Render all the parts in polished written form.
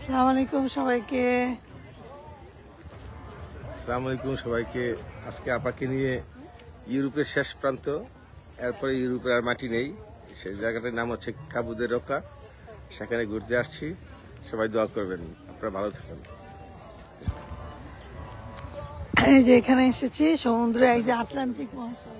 আসসালামু আলাইকুম সবাইকে। আসসালামু আলাইকুম সবাইকে। আজকে আপাকে নিয়ে ইউরোপের শেষ প্রান্ত, এরপরে ইউরোপের আর মাটি নেই, সেই জায়গাটার নাম হচ্ছে কাবুদের রোকা। সেখানে ঘুরতে আসছি, সবাই দোয়া করবেন, আপনারা ভালো থাকেন। এই যে এখানে এসেছি সমুদ্রে, এই যে আটলান্টিক মহাসাগর।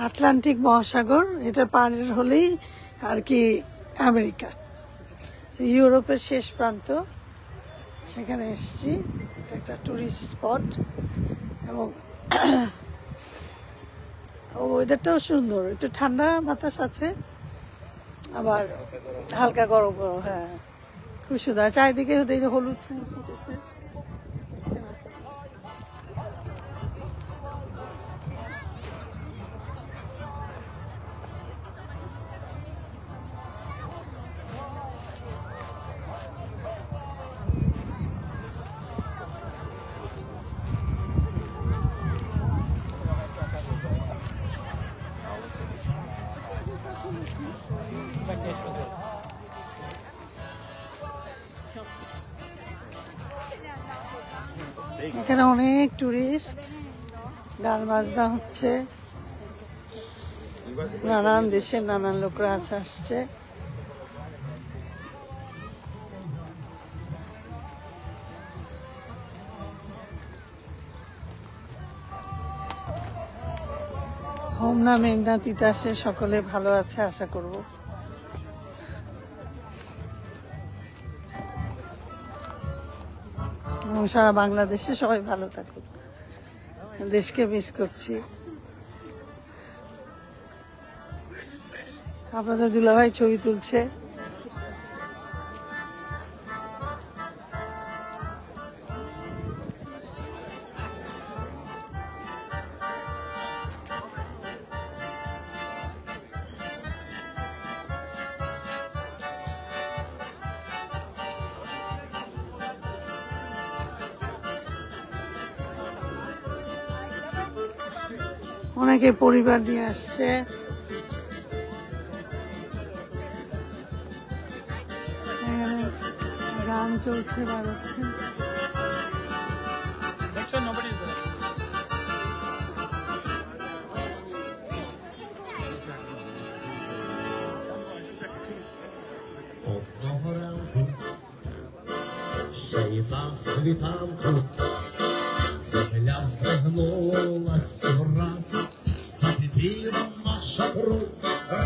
আটলান্টিক মহাসাগর, এটা পারের হলেই আর কি আমেরিকা, ইউরোপের শেষ প্রান্ত। সেখানে এসেছি, এটা একটা টুরিস্ট স্পট এবং ওয়েদারটাও সুন্দর, একটু ঠান্ডা বাতাস আছে, আবার হালকা গরম গরম। হ্যাঁ, খুব সুন্দর। চারিদিকে এই যে হলুদ ফুল ফুটেছে, এখানে অনেক টুরিস্ট, গান বাজনা হচ্ছে, নানান দেশের নানান লোকরা আসছে। হোমনা মেঘনা তিতাসে সকলে ভালো আছে আশা করব। সারা বাংলাদেশে সবাই ভালো থাকুক, দেশকে মিস করছি। আপনাদের দুলাভাই ছবি তুলছে। অনেকে পরিবার নিয়ে আসছে। গান চলছে, বাজাচ্ছে। Земля здригнулась враз, запіпіла наша кров,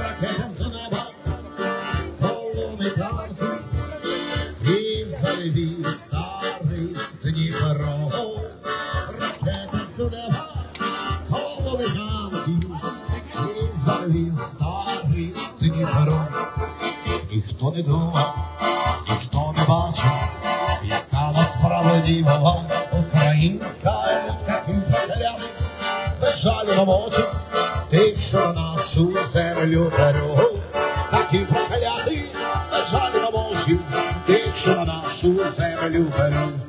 ракета з неба, полонить газу, і заліві старий Дніпро. Ракета з неба, полонить газу, і заліві старий Дніпро. Ніхто не думав, ніхто не бачив, яка насправді була українська імперія. Без жалю нам очі, тих, що нашу землю беруть. Такі прокляті, без жалю нам очі, тих, що нашу землю беруть.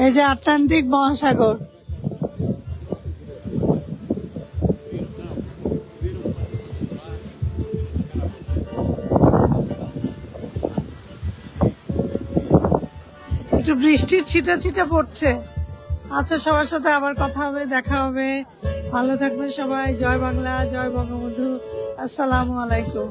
এই যে আটলান্টিক মহাসাগর, একটু বৃষ্টির ছিটা ছিটা পড়ছে। আচ্ছা, সবার সাথে আবার কথা হবে, দেখা হবে। ভালো থাকবেন সবাই। জয় বাংলা, জয় বঙ্গবন্ধু। আসসালামু আলাইকুম।